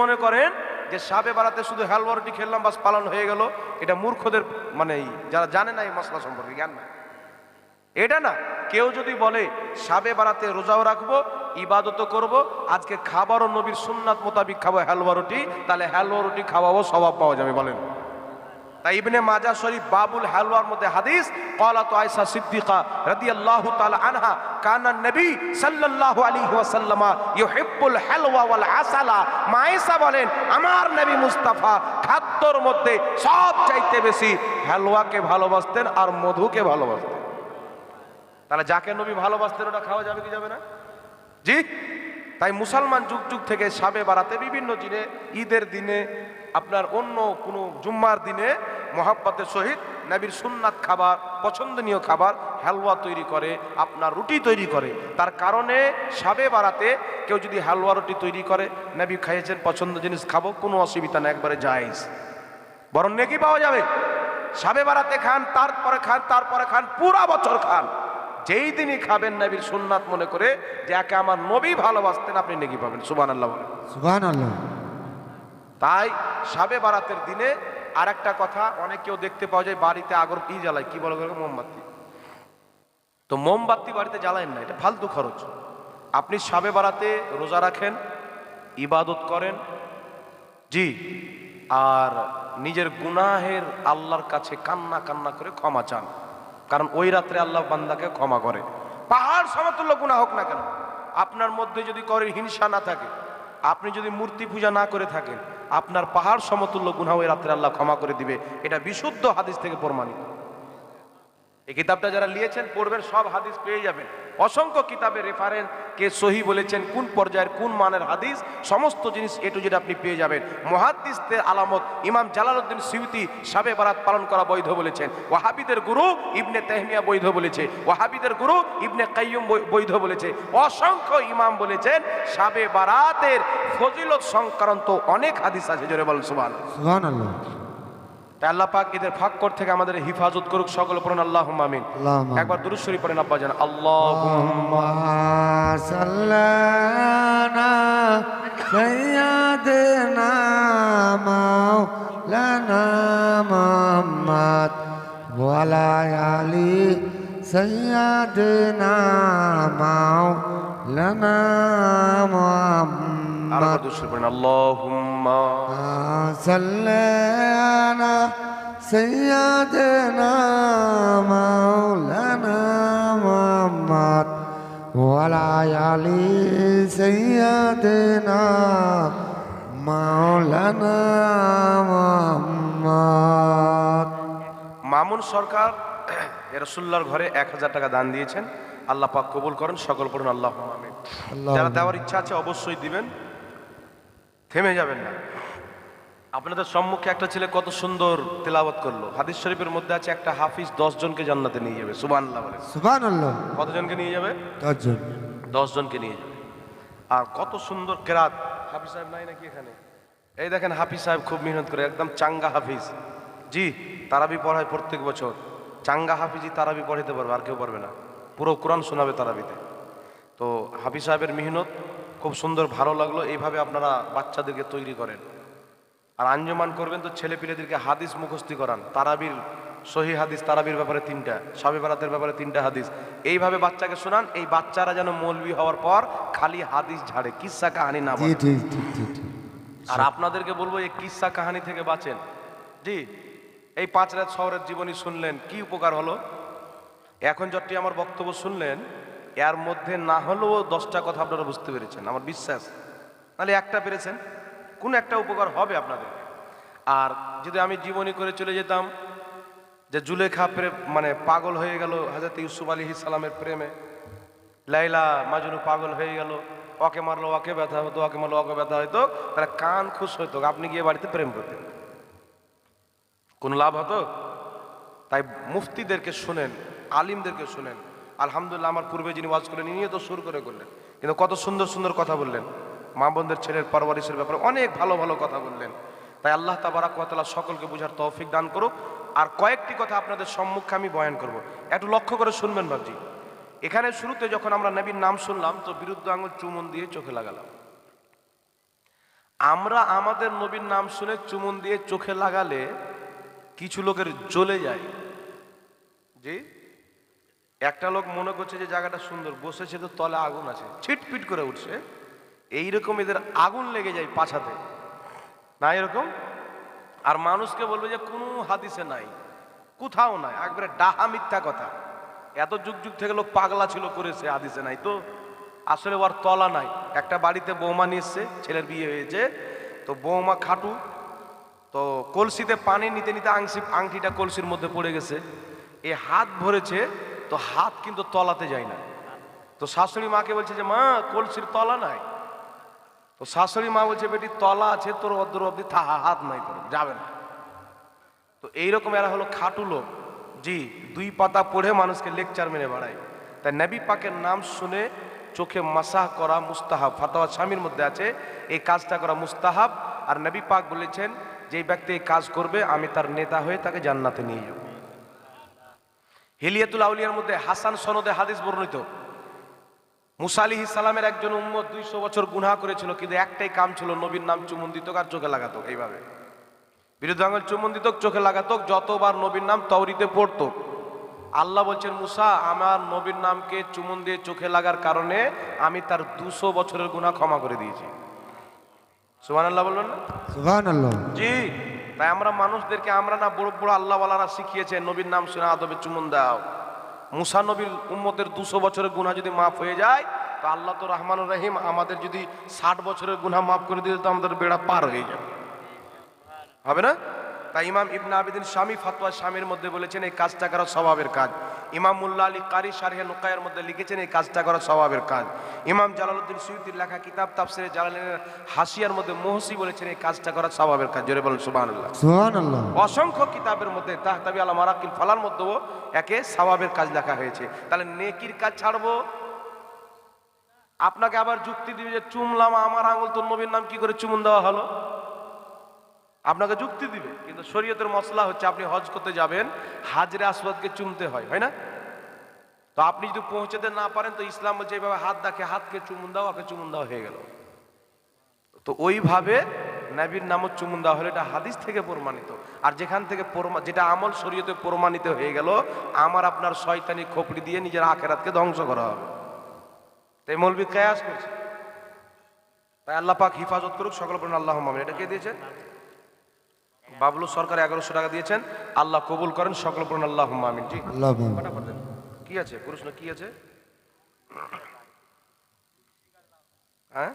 মনে করেন যে শাবে বারাতে শুধু হালুয়া রুটি খেললাম বাস পালন হয়ে গেল, এটা মূর্খদের মানে যারা জানে না এই মশলা সম্পর্কে জ্ঞান না, এটা না। কেউ যদি বলে শাবে বারাতে রোজাও রাখবো, ইবাদতও করব, আজকে খাবারও নবীর সুন্নাত মোতাবিক খাবো হালুয়া রুটি, তাহলে হালুয়া রুটি খাওয়াবো স্বভাব পাওয়া যাবে, বলেন। তাই ইবনে মাজাহ শরীফ বাবুল হালওয়ার মধ্যে হাদিস, ক্বালাতু আয়েশা সিদ্দিকা রাদিয়াল্লাহু তাআলা আনহা কানা নবী সাল্লাল্লাহু আলাইহি ওয়াসাল্লাম ইউহিব্বুল হালওয়া ওয়াল আসালা। মা আয়েশা বলেন, আমার নবী মুস্তাফা খাদ্যর মধ্যে সবচাইতে বেশি হালওয়াকে ভালোবাসতেন আর মধুকে ভালোবাসতেন। তাহলে যাকে নবী ভালোবাসতেন ওটা খাওয়া যাবে কি যাবে না? জি। তাই মুসলমান যুগ যুগ থেকে শাবে বারাতে বিভিন্ন দিনে, ঈদের দিনে, আপনার অন্য কোনো জুম্মার দিনে মোহাব্বতের সহিত নবীর সুন্নাত খাবার, পছন্দনীয় খাবার হালুয়া তৈরি করে, আপনার রুটি তৈরি করে। তার কারণে শাবে বারাতে কেউ যদি হালুয়া রুটি তৈরি করে, নবী খাইয়েছেন পছন্দ জিনিস খাবো, কোনো অসুবিধা না, একবারে জায়েজ, বরং নেকি পাওয়া যাবে। শাবে বারাতে খান, তারপরে খান, তারপরে খান, পুরা বছর খান। যেই দিনই খাবেন নবীর সুন্নাত মনে করে যে একে আমার নবী ভালোবাসতেন, আপনি নেকি পাবেন। সুবহানাল্লাহ বলেন। সুবহানাল্লাহ। তাই শাবে বারাতের দিনে আর একটা কথা, অনেকেও দেখতে পাওয়া যায় বাড়িতে আগর কি জ্বালায়, কি বলে মোমবাতি। তো মোমবাতি বাড়িতে জ্বালায়েন না, এটা ফালতু খরচ। আপনি শাবে বারাতে রোজা রাখেন, ইবাদত করেন, জি, আর নিজের গুনাহের আল্লাহর কাছে কান্না কান্না করে ক্ষমা চান, কারণ ওই রাত্রে আল্লাহ বান্দাকে ক্ষমা করে। পাহাড় সমতুল্য গুনাহ হোক না কেন, আপনার মধ্যে যদি করে হিংসা না থাকে, আপনি যদি মূর্তি পূজা না করে থাকেন, আপনার পাহাড় সমতুল্য গুনাহ ওই রাত্রে আল্লাহ ক্ষমা করে দিবে। এটা বিশুদ্ধ হাদিস থেকে প্রমাণিত। এই কিতাবটা যারা লিখেছেন পড়বেন, সব হাদিস পেয়ে যাবেন। অসংখ্য কিতাবের রেফারেন্স, কে সহি বলেছেন, কোন পর্যায়ের কোন মানের হাদিস, সমস্ত জিনিস এ টু জেড আপনি পেয়ে যাবেন। মুহাদ্দিসদের আলামত ইমাম জালালউদ্দিন সিউতি শাবে বারাত পালন করা বৈধ বলেছেন। ওয়াহাবিদের গুরু ইবনে তাইমিয়া বৈধ বলেছে, ওয়াহাবিদের গুরু ইবনে কাইয়ুম বৈধ বলেছে, অসংখ্য ইমাম বলেছেন। শাবে বারাতের ফজিলত সংক্রান্ত অনেক হাদিস আছে, জোরে বলেন সুবহানাল্লাহ। সুবহানাল্লাহ। তাই আল্লাহ পাক এদের ফাঁকর থেকে আমাদের হিফাজত করুক, সকল পড়েন আল্লাহুম্মা আমিন। একবার দুরূদ শরীফ পড়েন আব্বা জান। আল্লাহুম্মা সাল্লানা সাইয়্যিদিনা মাওলানা মুহাম্মদ ওয়া আলা আলি সাইয়্যিদিনা মাওলানা মুহাম্মদ। আর দুরূদ শরীফ পড়েন আল্লাহুম্মা সাল্লানা সাইয়্যিদিনা মাওলানা মুহাম্মদ ওয়া আলা আলি সাইয়্যিদিনা মাওলানা মুহাম্মদ। মামুন সরকার রাসূলুল্লাহর ঘরে 1000 টাকা দান দিয়েছেন, আল্লাহ পাক কবুল করেন, সকল পড়ুন আল্লাহুম্মা আমিন। যারা দেওয়ার ইচ্ছা আছে অবশ্যই দিবেন, থেমে যাবেন না। আপনাদের সম্মুখে একটা ছেলে কত সুন্দর তেলাওয়াত করলো। হাদিস শরীফের মধ্যে আছে একটা হাফিজ 10 জনকে জান্নাতে নিয়ে যাবে। সুবহানাল্লাহ বলে। সুবহানাল্লাহ। কতজনকে নিয়ে যাবে? 10 জন। 10 জনকে নিয়ে যাবে। আর কত সুন্দর কেরাত। হাফিজ সাহেব নাই নাকি এখানে? এই দেখেন হাফিজ সাহেব খুব মেহনত করে, একদম চাঙ্গা হাফিজ। জি, তারাবি পড়ায় প্রত্যেক বছর। চাঙ্গা হাফিজি তারাবি পড়াইতে পারবে, আর কেউ পারবে না। পুরো কোরআন শোনাবে তারাবিতে। তো হাফিজ সাহেবের মেহনত খুব সুন্দর, ভালো লাগলো। এইভাবে আপনারা বাচ্চাদেরকে তৈরি করেন, আর আঞ্জমান করবেন তো ছেলে পিলেদেরকে হাদিস মুখস্থি করান। তারাবির সহি হাদিস, তারাবির ব্যাপারে 3টা, শাবে বারাতের ব্যাপারে 3টা হাদিস, এইভাবে বাচ্চাকে শোনান। এই বাচ্চারা যেন মৌলবি হওয়ার পর খালি হাদিস ঝাড়ে, কিসসা কাহানি না বলে। আর আপনাদেরকে বলবো এই কিসসা কাহানি থেকে বাঁচেন। জি, এই 5 রাত শহরের জীবনী শুনলেন, কি উপকার হলো? এখন যতটি আমার বক্তব্য শুনলেন, এর মধ্যে না হলেও 10টা কথা আপনারা বুঝতে পেরেছেন, আমার বিশ্বাস। নাহলে একটা পেরেছেন, কোন একটা উপকার হবে আপনাদের। আর যদি আমি জীবনী করে চলে যেতাম যে জুলেখা মানে পাগল হয়ে গেল হযরত ইউসুফ আলাইহিস সালামের প্রেমে, লাইলা মাজনু পাগল হয়ে গেল, ওকে মারলো ওকে ব্যথা হতো, ওকে মারলো ওকে ব্যথা হতো, তাহলে কান খুশ হতো, আপনি গিয়ে বাড়িতে প্রেম করতেন, কোন লাভ হতো? তাই মুফতিদেরকে শুনেন, আলিমদেরকে শুনেন। আলহামদুলিল্লাহ, আমার পূর্বে যিনি ওয়াজ করলেন ইনিও তো সুর করে করলেন, কিন্তু কত সুন্দর সুন্দর কথা বললেন। মা বোনদের ছেলের পরওয়ারিশের ব্যাপারে অনেক ভালো ভালো কথা বললেন। তাই আল্লাহ তাবারাক ওয়া তাআলা সকলকে বুঝার তৌফিক দান করুক। আর কয়েকটি কথা আপনাদের সম্মুখে আমি বয়ান করব, একটু লক্ষ্য করে শুনবেন বাবজি। এখানে শুরুতে যখন আমরা নবীর নাম শুনলাম তো বিরুদ্ধ আঙুল চুমন দিয়ে চোখে লাগালাম। আমরা আমাদের নবীর নাম শুনে চুমুন দিয়ে চোখে লাগালে কিছু লোকের জ্বলে যায়। জি, একটা লোক মনে করছে যে জায়গাটা সুন্দর, বসেছে তো তলে আগুন আছে, ছিটপিট করে উঠছে, এইরকম এদের আগুন লেগে যায় পাছাতে, না এরকম? আর মানুষকে বলবে যে কোনো হাদিসে নাই, কোথাও নাই, একবারে ডাহা মিথ্যা কথা। এত যুগ যুগ থেকে লোক পাগলা ছিল করেছে, হাদিসে নাই তো। আসলে ওর তলা নাই। একটা বাড়িতে বৌমা নিয়ে এসছে, ছেলের বিয়ে হয়েছে, তো বৌমা খাটু, তো কলসিতে পানি নিতে নিতে আংটিটা কলসির মধ্যে পড়ে গেছে, এ হাত ভরেছে, তো হাত কিন্তু তলাতে যায় না। তো শাশুড়ি মাকে বলছে যে মা কলসির তলা নাই। তো শাশুড়ি মা বলছে বেটি তলা আছে, তোর অদ্দর অব্দি হাত নাই, তোর যাবে না। তো এইরকম এরা হলো খাটু লোক। জি, দুই পাতা পড়ে মানুষকে লেকচার মেরে বাড়ায়। তাই নবী পাকের নাম শুনে চোখে মাসাহ করা মুস্তাহাব, ফাতাওয়া স্বামীর মধ্যে আছে এই কাজটা করা মুস্তাহাব। আর নবী পাক বলেছেন যে ব্যক্তি এই কাজ করবে আমি তার নেতা হয়ে তাকে জান্নাতে নিয়ে যাব। হিলিয়াতুল আউলিয়ার মধ্যে হাসান সনদে হাদিস বর্ণিত, মুসা আলাইহিস সালামের একজন উম্মত 200 বছর গুনাহ করেছিল, কিন্তু একটাই কাম ছিল, নবীর নাম চুমুন দিত আর চোখে লাগাতো, এইভাবে বিরুদ্ধ আঙুল চুমুন দিত, চোখে লাগাতো, যতবার নবীর নাম তাওরীতে পড়তো। আল্লাহ বলছেন মুসা আমার নবীর নামকে চুমুন দিয়ে চোখে লাগার কারণে আমি তার 200 বছরের গুনাহ ক্ষমা করে দিয়েছি। সুবহানাল্লাহ বলবেন না? সুবহানাল্লাহ। জি, তাই আমরা মানুষদেরকে আমরা না বড় বড় আল্লাহওয়ালারা শিখিয়েছে নবীর নাম শুনে আদবে চুমুন দাও। মুসা নবীর উম্মতের 200 বছরের গুনাহ যদি মাফ হয়ে যায়, তো আল্লাহ তো রহমানুর রহিম, আমাদের যদি 60 বছরের গুনাহ মাফ করে দিতে তো আমাদের বেড়া পার হয়ে যাবে, হবে না? তাই ইমাম ইবনে আবিদিন শামী ফাতওয়া শামীর মধ্যে বলেছেন এই কাজটা করা স্বভাবের কাজ। ইমাম মুল্লা আলী কারি শারহে নুকায়ের মধ্যে লিখেছেন এই কাজটা করা স্বভাবের কাজ। ইমাম জালালউদ্দিন সুয়ুতির লেখা কিতাব তাফসিরে জালালাইনের হাসিয়ার মধ্যে মুহসি বলেছেন এই কাজটা করা স্বভাবের কাজ। জোরে বলেন সুবহানাল্লাহ। সুবহানাল্লাহ। অসংখ্য কিতাবের মধ্যে তাহতাবি আলা মারাকিল ফালার মধ্যেও একে স্বভাবের কাজ লেখা হয়েছে। তাহলে নেকির কাজ ছাড়বো, আপনাকে আবার যুক্তি দিবে যে চুমলাম আমার আঙুল, তোর নবীর নাম কি করে চুমুন দেওয়া হলো, আপনাকে যুক্তি দিবে। কিন্তু শরীয়তের মসলা হচ্ছে আপনি হজ করতে যাবেন, হাজরে আসওয়াদকে চুমতে হয়, হয় না? তো আপনি যদি পৌঁছাতে না পারেন তো ইসলাম বলছে এইভাবে হাত দেখে হাতকে চুমুন দাও, ওকে চুমুন দেওয়া হয়ে গেল। তো ওইভাবে নবীর নামও চুমুন দেওয়া হলো, এটা হাদিস থেকে প্রমাণিত। আর যেখান থেকে যেটা আমল শরীয়তে প্রমাণিত হয়ে গেল, আমার আপনার শয়তানি খোপড়ি দিয়ে নিজের আখেরাতকে ধ্বংস করা হবে। তাই মৌলবি কিয়াস করছে। তাই আল্লাহ পাক হিফাজত করুক, সকল বলেন আল্লাহুম্মা আমিন। এটা কে দিয়েছেন? বাবলু সরকার 1100 টাকা দিয়েছেন, আল্লাহ কবুল করেন, সকল বলেন আল্লাহুম্মা আমিন। জি, ফটাফট দেন। কি আছে প্রশ্ন, কি আছে? হ্যাঁ,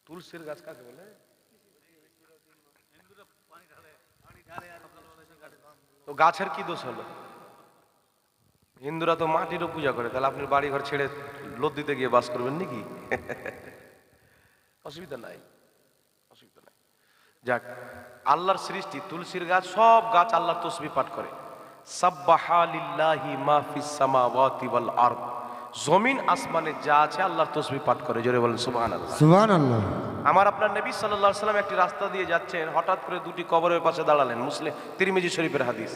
তুলসীর গাছ কাকে বলে? তো গাছের কি দোষ হলো? হিন্দুরা তো মাটিরও পূজা করে, তাহলে আপনি বাড়ি ঘর ছেড়ে লদ্দিতে গিয়ে বাস করবেন নাকি? অসুবিধা নাই, অসুবিধা নাই। যাক, আল্লাহর সৃষ্টি তুলসীর গাছ, সব গাছ আল্লাহর তসবিহ পাঠ করে। সাব্বাহা লিল্লাহি মা ফিস সামাওয়াতি ওয়াল আরদ, জমিন আসমানে যা আছে আল্লাহর তসবিহ পাঠ করে। জোরে বলেন সুবহানাল্লাহ। সুবহানাল্লাহ। আমার আপনার নবী সাল্লাল্লাহু আলাইহি সাল্লাম একটি রাস্তা দিয়ে যাচ্ছেন, হঠাৎ করে দুটি কবরের পাশে দাঁড়ালেন। মুসলিম তিরমিজি শরীফের হাদিস।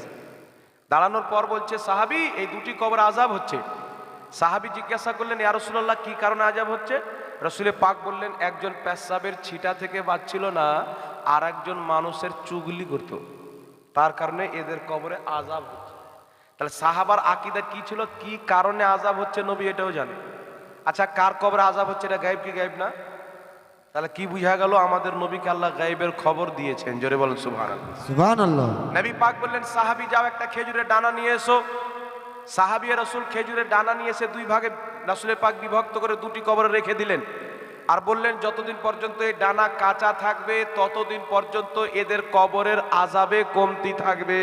দাঁড়ানোর পর বলছে সাহাবী এই দুটি কবরে আযাব হচ্ছে। সাহাবী জিজ্ঞাসা করলেন ইয়া রাসূলুল্লাহ কি কারণে আযাব হচ্ছে? রাসূলে পাক বললেন একজন পেশাবের ছিটা থেকে বাঁচছিল না, আর একজন মানুষের চুগলি করত, তার কারণে এদের কবরে আযাব হচ্ছে। তাহলে সাহাবার আকীদা কি ছিল, কি কারণে আযাব হচ্ছে নবী এটাও জানে। আচ্ছা, কার কবরে আযাব হচ্ছে এটা গায়েব কি গায়েব না? তাহলে কি বুঝা গেল? আমাদের নবীকে আল্লাহ গায়েবের খবর দিয়েছেন। জোরে বলেন সুবহানাল্লাহ। সুবহানাল্লাহ। নবী পাক বললেন সাহাবী যাও একটা খেজুরের ডানা নিয়ে এসো। সাহাবী রাসূল খেজুরের ডানা নিয়ে এসে দুই ভাগে রাসূলের পাক বিভক্ত করে দুটি কবরে রেখে দিলেন, আর বললেন যতদিন পর্যন্ত এই ডানা কাঁচা থাকবে ততদিন পর্যন্ত এদের কবরের আযাবে কমতি থাকবে।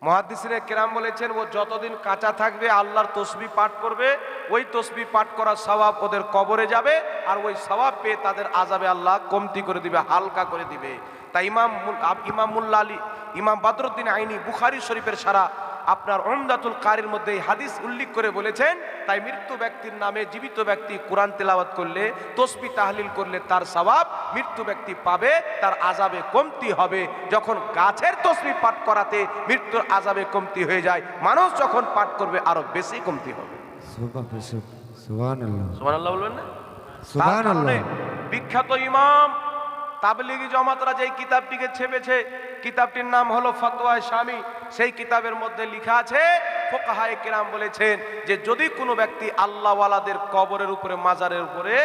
মুহাদ্দিসিনে কেরাম বলেছেন ও যতদিন কাঁচা থাকবে আল্লাহর তসবিহ পাঠ করবে, ওই তসবিহ পাঠ করার সওয়াব ওদের কবরে যাবে, আর ওই সওয়াব পেয়ে তাদের আযাবে আল্লাহ কমতি করে দিবে, হালকা করে দিবে। তাই ইমাম মুল্লা আলী, ইমাম বদরুদ্দিন আইনি বুখারী শরীফের সারা আপনার উমদাতুল কারির মধ্যে এই হাদিস উল্লেখ করে বলেছেন, তাই মৃত্যু ব্যক্তির নামে জীবিত ব্যক্তি কোরআন তেলাওয়াত করলে, তসবিহ তাহলিল করলে তার সওয়াব মৃত্যু ব্যক্তি পাবে, তার আযাবে কমতি হবে। যখন গাছের তসবিহ পাঠ করাতে মৃত্যুর আযাবে কমতি হয়ে যায়, মানুষ যখন পাঠ করবে আরো বেশি কমতি হবে। সুবহানাল্লাহ সুবহানাল্লাহ বলবেন না? সুবহানাল্লাহ। তার কারণে বিখ্যাত ইমাম তাবলিগি জামাতরা যেই কিতাবটিকে ছেপেছে, কিতাবটির নাম হলো ফতোয়ায়ে শামি। সেই কিতাবের মধ্যে লেখা আছে, ফুকাহায়ে কেরাম বলেছেন যে যদি কোনো ব্যক্তি আল্লাহওয়ালাদের কবরের উপরে, মাজারের উপরে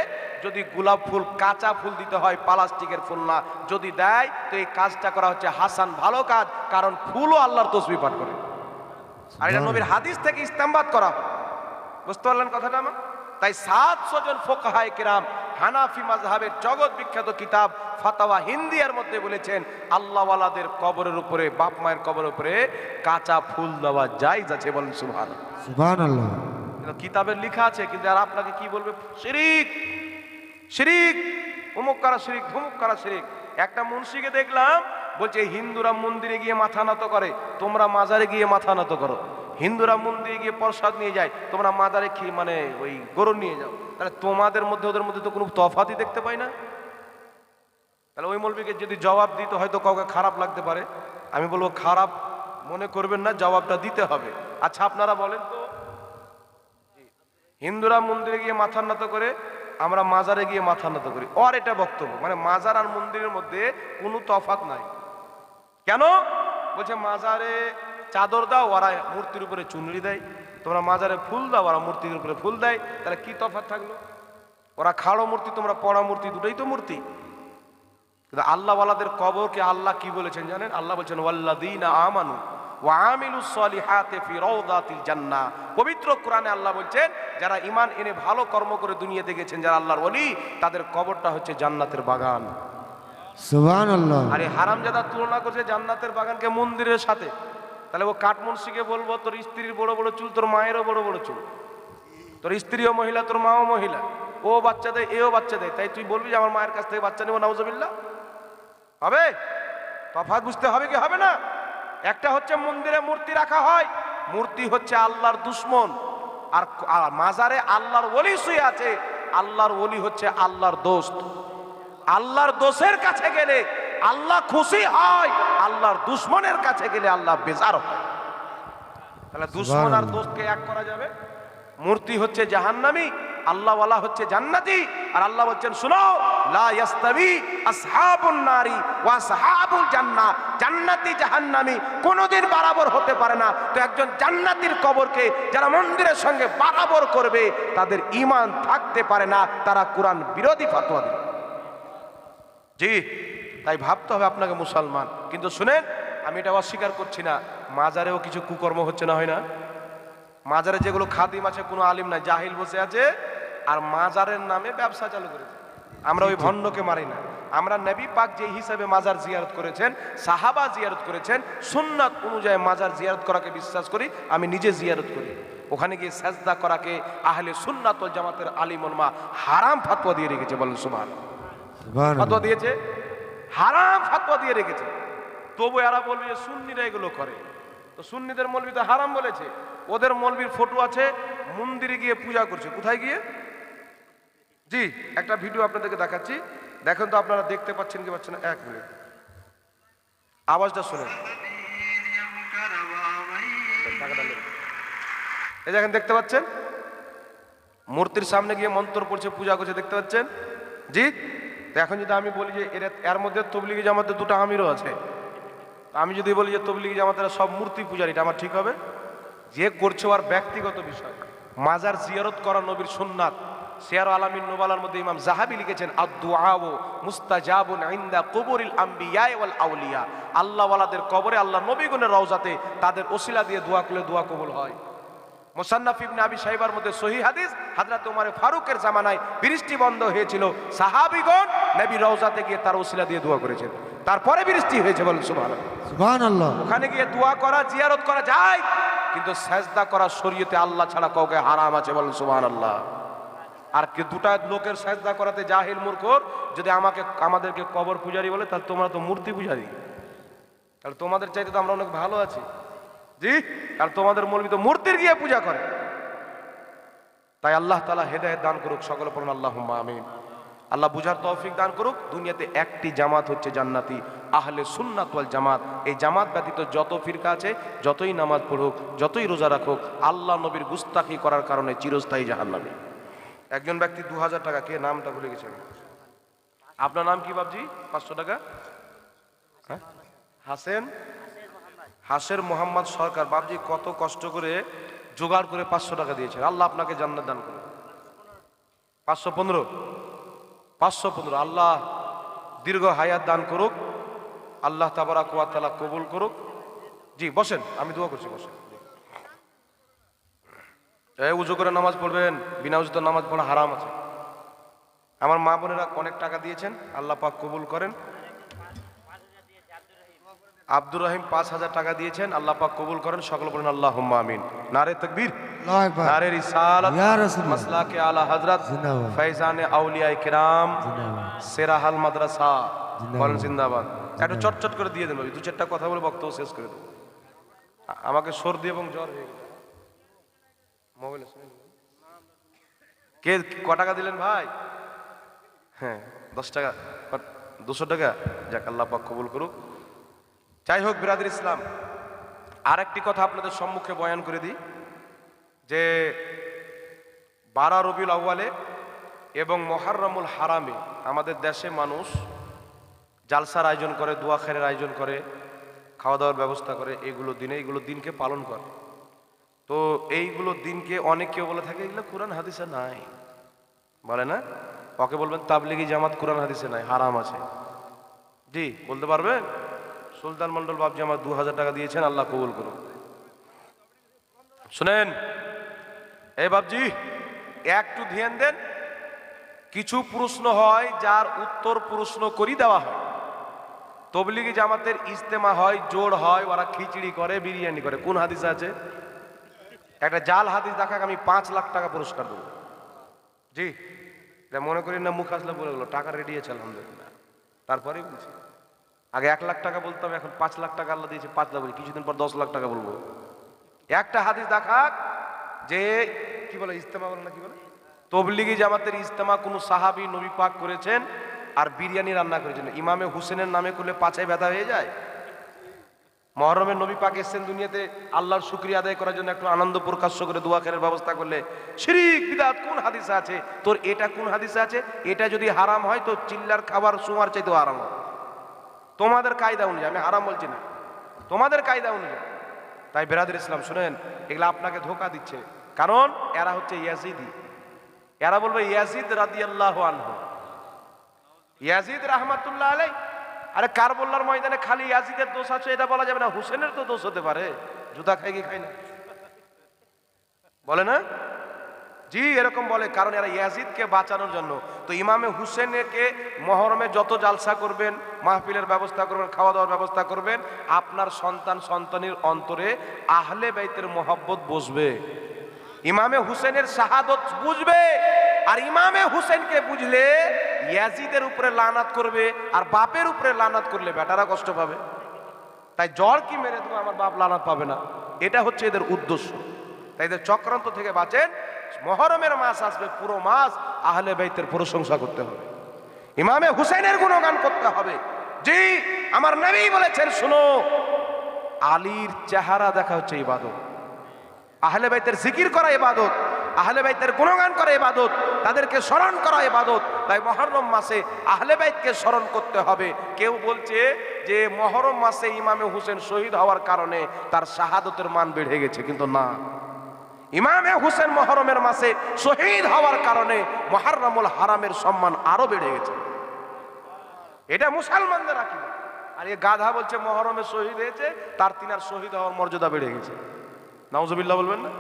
যদি গোলাপ ফুল, কাঁচা ফুল দিতে হয়, প্লাস্টিকের ফুল না, যদি দেয় তো এই কাজটা করা হচ্ছে হাসান, ভালো কাজ, কারণ ফুলও আল্লাহর তসবিহ পাঠ করে। আর এটা নবীর হাদিস থেকে ইস্তেমবাদ করা। বুঝতে পারলেন কথাটা আমার? তাই 700 জন ফুকাহায়ে কেরাম হানাফি মাযহাবের জগৎ বিখ্যাত কিতাব ফাতাওয়া হিন্দিয়ার মধ্যে বলেছেন আল্লাহওয়ালাদের কবরের উপরে, বাপ মায়ের কবরের উপরে কাঁচা ফুল দেওয়া জায়েজ আছে। বলেন সুবহানাল্লাহ। সুবহানাল্লাহ। কিন্তু কিতাবের লেখা আছে, কিন্তু আর আপনাকে কি বলবে? শিরিক, শিরিক, অমুক করা শিরিক, ধুমুক করা শিরিক। একটা মুন্সিকে দেখলাম বলছে হিন্দুরা মন্দিরে গিয়ে মাথা নত করে, তোমরা মাজারে গিয়ে মাথা নত করো। হিন্দুরা মন্দিরে গিয়ে প্রসাদ নিয়ে যায়, তোমরা মাজারে মানে ওই গরু নিয়ে যাও। তাহলে তোমাদের মধ্যে ওদের মধ্যে তো কোনো তফাতই দেখতে পাই না। তাহলে ওই মৌলবীকে যদি জবাব দিতে হয়তো কাউকে খারাপ লাগতে পারে, আমি বলবো খারাপ মনে করবেন না, জবাবটা দিতে হবে। আচ্ছা আপনারা বলেন তো, হিন্দুরা মন্দিরে গিয়ে মাথা নত করে, আমরা মাজারে গিয়ে মাথা নত করি। ওর এটা বক্তব্য, মানে মাজার আর মন্দিরের মধ্যে কোনো তফাৎ নাই। কেন? বলছে মাজারে চাদর দাও, ওরা মূর্তির উপরে চুনরি দেয়, তোমরা মাজারে ফুল দাও, ওরা মূর্তির উপরে ফুল দেয়। তাহলে কি তফাৎ থাকলো? ওরা খাড়ো মূর্তি, তোমরা পড়া মূর্তি, দুটোই তো মূর্তি। কিন্তু আল্লাহওয়ালাদের কবরকে আল্লাহ কি বলেছেন জানেন? আল্লাহ বলছেন ওয়াল্লাযীনা আমানু ওয়া আমিলুস সলিহাতি ফি রাউদাতিল জান্নাহ। পবিত্র কোরআনে আল্লাহ বলছেন যারা ঈমান এনে ভালো কর্ম করে দুনিয়াতে গেছেন, যারা আল্লাহর ওলি, তাদের কবরটা হচ্ছে জান্নাতের বাগান। সুবহানাল্লাহ। আরে হারামজাদা তুলনা করছে জান্নাতের বাগানকে মন্দিরের সাথে। তাহলে ও কাঠমুন্সিকে বলবো তোর স্ত্রীর বড় বড় চুল, তোর মায়েরও বড় বড় চুল, তোর স্ত্রীও মহিলা, তোর মাও মহিলা, ও বাচ্চা দেয়, এও বাচ্চা দেয়, তাই তুই বলবি যে আমার মায়ের কাছ থেকে বাচ্চা নেবো? নাউজুবিল্লাহ। হবে? তফাৎ বুঝতে হবে কি হবে না? একটা হচ্ছে মন্দিরে মূর্তি রাখা হয়, মূর্তি হচ্ছে আল্লাহর দুশ্মন। আর মাজারে আল্লাহর ওলি শুয়ে আছে, আল্লাহর ওলি হচ্ছে আল্লাহর দোস্ত। আল্লাহর দোষের কাছে গেলে আল্লাহ খুশি হয়, আল্লাহর দুশ্মনের কাছে গেলে আল্লাহ বেজার হয়। তাহলে দুশ্মন আর দোস্তকে এক করা যাবে? মূর্তি হচ্ছে জাহান্নামী, আল্লাহওয়ালা হচ্ছে জান্নাতি। আর আল্লাহ বলছেন শুনো, লা ইয়াস্তাবি আসহাবুন নারি ওয়া আসহাবুল জান্নাহ। জান্নাতি জাহান্নামী কোনোদিন বরাবর হতে পারে না। তো একজন জান্নাতীর কবরকে যারা মন্দিরের সঙ্গে বরাবর করবে, তাদের ঈমান থাকতে পারে না, তারা কোরআন বিরোধী ফতোয়া দেবে। জি, তাই ভাবতে হবে আপনাকে মুসলমান। কিন্তু শুনেন, আমি এটা অস্বীকার করছি না, মাজারেও কিছু কুকর্ম হচ্ছে না, হয় না? মাজারে যেগুলো খাদিম আছে, কোনো আলিম নাই, জাহিল বসে আছে, আর মাজারের নামে ব্যবসা চালু করেছে। আমরা ওই ভণ্ডকে মারি না। আমরা নবী পাক যে হিসাবে মাজার জিয়ারত করেছেন, সাহাবা জিয়ারত করেছেন, সুন্নাত অনুযায়ী মাজার জিয়ারত করাকে বিশ্বাস করি। আমি নিজে জিয়ারত করি। ওখানে গিয়ে সাজদা করাকে আহলে সুন্নাত ওয়াল জামাতের আলিম উলামা হারাম ফাতোয়া দিয়ে রেখেছে। বলেন সুবহানাল্লাহ। ফাতোয়া দিয়েছে, হারাম ফাতোয়া দিয়ে রেখেছে। তবু এরা বলবে যে সুন্নিরা এগুলো করে। তো সুন্নিদের মৌলবি তো হারাম বলেছে। ওদের মৌলবির ফটো আছে, মন্দিরে গিয়ে পূজা করছে। কোথায় গিয়ে? জি, একটা ভিডিও আপনাদেরকে দেখাচ্ছি, দেখেন তো আপনারা দেখতে পাচ্ছেন কি পাচ্ছেন না। এক মিনিট, আওয়াজটা শুনেন। এই দেখেন, দেখতে পাচ্ছেন মূর্তির সামনে গিয়ে মন্ত্র পড়ছে, পূজা করছে, দেখতে পাচ্ছেন? জি। তো এখন যদি আমি বলি যে এর মধ্যে তবলিগি জামাতের দুটো আমিরও আছে, আমি যদি বলি যে তবলিগি জামাতেরা সব মূর্তি পূজারি, এটা আমার ঠিক হবে? যে করছে আর ব্যক্তিগত বিষয়। মাজার জিয়ারত করা নবীর সুন্নাত। সিয়ার আলামিন নুবালার মধ্যে ইমাম যাহাবী লিখেছেন আদ-দুআউ মুস্তাজাবুন ইনদা কুবুরিল আমবিয়া ওয়াল আউলিয়া। আল্লাহওয়ালাদের কবরে, আল্লাহ নবীগণের রওজাতে তাদের ওসিলা দিয়ে দোয়া করলে দোয়া কবুল হয়। মুসান্নাফ ইবনে আবি শাইবার মধ্যে সহিহ হাদিস, হযরত ওমর ফারুকের জামানায় বৃষ্টি বন্ধ হয়েছিল, সাহাবীগণ নবী রওজাতে গিয়ে তার ওসিলা দিয়ে দোয়া করেছেন, তারপরে বৃষ্টি হয়েছে। বলেন সুবহানাল্লাহ। সুবহানাল্লাহ। ওখানে গিয়ে দোয়া করা, জিয়ারত করা যায়, কিন্তু সাজদা করা শরীয়তে আল্লাহ ছাড়া কাউকে হারাম আছে। বলেন সুবহানাল্লাহ। আর কি দুটা লোকের সাজদা করাতে জাহিল মূর্খর যদি আমাদেরকে কবর পূজারি বলে, তাহলে তোমরা তো মূর্তি পূজারি। তাহলে তোমাদের চাইতে তো আমরা অনেক ভালো আছি। জি, আর তোমাদের মৌলবি তো মূর্তির গিয়ে পূজা করে। তাই আল্লাহ তাআলা হেদায়েত দান করুক, সকলে পড়ুন আল্লাহুম্মা আমিন। আল্লাহ বুঝার তৌফিক দান করুক। দুনিয়াতে একটি জামাত হচ্ছে জান্নাতি, আহলে সুন্নাত ওয়াল জামাত। এই জামাত ব্যতীত যত ফিরকা আছে, যতই নামাজ পড়ুক, যতই রোজা রাখুক, আল্লাহ নবীর গুস্তাখি করার কারণে চিরস্থায়ী জাহান্নামী। একজন ব্যক্তি 2000 টাকা, কে নামটা ভুলে গেছে আমি। আপনার নাম কি বাবজি? 500 টাকা। হ্যাঁ? হাসের মোহাম্মদ সরকার। বাবজি কত কষ্ট করে জোগাড় করে 500 টাকা দিয়েছেন, আল্লাহ আপনাকে জান্নাত দান করুন। 515 আল্লাহ দীর্ঘ হায়াত দান করুক, আল্লাহ তাবারাক ওয়া তাআলা কবুল করুক। জি বসেন, আমি দোয়া করছি, বসেন। উজু করে নামাজ পড়বেন, বিনা উজুতে নামাজ পড়া হারাম আছে। আমার মা বোনেরা অনেক টাকা দিয়েছেন, আল্লাহ পাক কবুল করেন। আব্দুর রহিম 5000 টাকা দিয়েছেন, আল্লাহ পাক কবুল করেন। সকল বলেন আল্লাহুম্মা আমিন। নারে তাকবীর, আল্লাহু আকবার। নারে রিসালাত, ইয়া রাসূলুল্লাহ। মাসলাকে আলা হযরত জিন্দাবাদ। ফয়জানে আউলিয়ায়ে কিরাম, জিন্দাবাদ। সেরাহাল মাদ্রাসা। জিন্দাবাদ। বলেন জিন্দাবাদ। একটু চটচট করে দিয়ে দেন, দু চারটা কথা বলে বক্তব্য শেষ করে দেবো। আমাকে সর্দি এবং জ্বর হয়ে গেছে। মোবাইলে শুনেন। কে ক টাকা দিলেন ভাই? হ্যাঁ 10 টাকা, 200 টাকা। যাক, আল্লাহ পাক কবুল করুক। যাই হোক বিরাদর ইসলাম, আর একটি কথা আপনাদের সম্মুখে বয়ান করে দিই যে 12 রবিউল আউয়ালে এবং মুহররমুল হারামে আমাদের দেশে মানুষ জালসার আয়োজন করে, দোয়া খেরের আয়োজন করে, খাওয়া দাওয়ার ব্যবস্থা করে। এগুলো দিনকে পালন করে। তো এইগুলো দিনকে অনেকে বলে থাকে এগুলো কোরআন হাদিসে নাই, বলে না? ওকে বলবেন তাবলিগি জামাত কোরআন হাদিসে নাই, হারাম আছে। জি বলতে পারবেন? সুলতান মন্ডল বাবজি আমার 2000 টাকা দিয়েছেন, আল্লাহ কবুল করুন। শুনেন এই বাবজি, একটু ধ্যান দেন। কিছু প্রশ্ন হয় যার উত্তর প্রশ্ন করি দেওয়া হয়। তবলিগি জামাতের ইজতেমা হয়, জোড় হয়, ওরা খিচড়ি করে, বিরিয়ানি করে। কোন হাদিসে আছে? একটা জাল হাদিস দেখাক, আমি 5 লাখ টাকা পুরস্কার দেবো। জি মনে করি না মুখ আসলে বলে গেলো, টাকা রেডি আছে আলহামদুলিল্লাহ। তারপরে বলছি, আগে 1 লাখ টাকা বলতাম, এখন 5 লাখ টাকা আল্লাহ দিয়েছে, 5 লাখ বলি, কিছুদিন পর 10 লাখ টাকা বলবো। একটা হাদিস দেখাক যে কি বলে, ইজতেমা বলে না, কি বলে, তবলিগি জামাতের ইজতেমা কোন সাহাবী নবী পাক করেছেন আর বিরিয়ানি রান্না করেছেন। ইমামে হুসেনের নামে করলে পাছায় ব্যথা হয়ে যায়। মুহররমের নবী পাক এসেছেন দুনিয়াতে আল্লাহর শুকরিয়া আদায় করার জন্য, একটু আনন্দ প্রকাশ্য করে দোয়া খেরের ব্যবস্থা করলে শিরক বিদআত কোন হাদিসে আছে? তোর এটা কোন হাদিসে আছে? এটা যদি হারাম হয় তো চিল্লার খাবার সুমার চাইতেও হারাম হয়। তোমাদের কায়দা অনুযায়ী, আমি হারাম বলছি না, তোমাদের কায়দা অনুযায়ী। তাই বিরাদর ইসলাম শুনেন, এগুলা আপনাকে ধোঁকা দিচ্ছে, কারণ এরা হচ্ছে ইয়াজিদি। এরা বলবে ইয়াজিদ রাদিয়াল্লাহু আনহু, ইয়াজিদ রাহমাতুল্লাহ আলাইহি। আরে কারবালার ময়দানে খালি ইয়াজিদের দোষ আছে এটা বলা যাবে না, হুসেনের তো দোষ হতে পারে। জুতা খাই কি খাই না, বলে না? জি এরকম বলে, কারণ এরা ইয়াজিদকে বাঁচানোর জন্য। তো ইমামে হুসেনকে মুহররমে যত জালসা করবেন, মাহফিলের ব্যবস্থা করবেন, খাওয়া দাওয়ার ব্যবস্থা করবেন, আপনার সন্তান সন্তানের অন্তরে আহলে বাইতের মোহাব্বত বসবে, ইমামে হুসেনের শাহাদত বুঝবে। আর ইমামে হুসেনকে বুঝলে ইয়াজিদের উপরে লানাত করবে, আর বাপের উপরে লানাত করলে বেটারা কষ্ট পাবে। তাই জ্বর কি মেরে দেবো, আমার বাপ লানাত পাবে না, এটা হচ্ছে এদের উদ্দেশ্য। তাই এদের চক্রান্ত থেকে বাঁচেন। মুহররমের মাস আসবে, পুরো মাস আহলে বাইতের প্রশংসা করতে হবে, ইমামে হুসেনের গুণগান করতে হবে। জি আমার নবী বলেছেন, শুনো, আলীর চেহারা দেখা হচ্ছে ইবাদত, আহলে বাইতের জিকির করা ইবাদত, আহলে বাইতের গুণগান করা ইবাদত, তাদেরকে স্মরণ করা ইবাদত। তাই মুহররম মাসে আহলে বাইতকে স্মরণ করতে হবে। কেউ বলছে যে মুহররম মাসে ইমামে হুসেন শহীদ হওয়ার কারণে তার শাহাদতের মান বেড়ে গেছে, কিন্তু না, ইমামে হুসেন মুহররমের মাসে শহীদ হওয়ার কারণে মুহররমুল হারামের সম্মান আরো বেড়ে গেছে। এটা মুসলমানদের আকীদা। আর এই গাধা বলছে মুহররমে শহীদ হয়েছে, তার তিনার শহীদ হওয়ার মর্যাদা বেড়ে গেছে। নাউজুবিল্লাহ বলবেন না?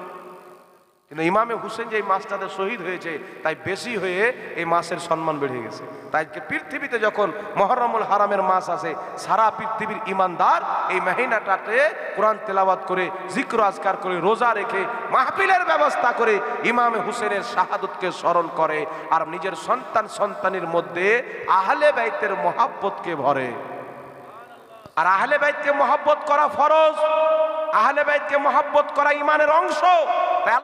কিন্তু ইমামে হুসেন যে এই মাসটাতে শহীদ হয়েছে, তাই বেশি হয়ে এই মাসের সম্মান বেড়ে গেছে। তাই পৃথিবীতে যখন মুহররমুল হারামের মাস আসে, সারা পৃথিবীর ইমানদার এই মহিনাটাতে কোরআন তেলাওয়াত করে, জিক্র আজকার করে, রোজা রেখে, মাহফিলের ব্যবস্থা করে ইমামে হুসেনের শাহাদতকে স্মরণ করে, আর নিজের সন্তান সন্তানের মধ্যে আহলে বাইতের মহাব্বতকে ভরে। আর আহলে বাইতকে মহব্বত করা ফরজ, আহলে বাইতকে মহব্বত করা ইমানের অংশ।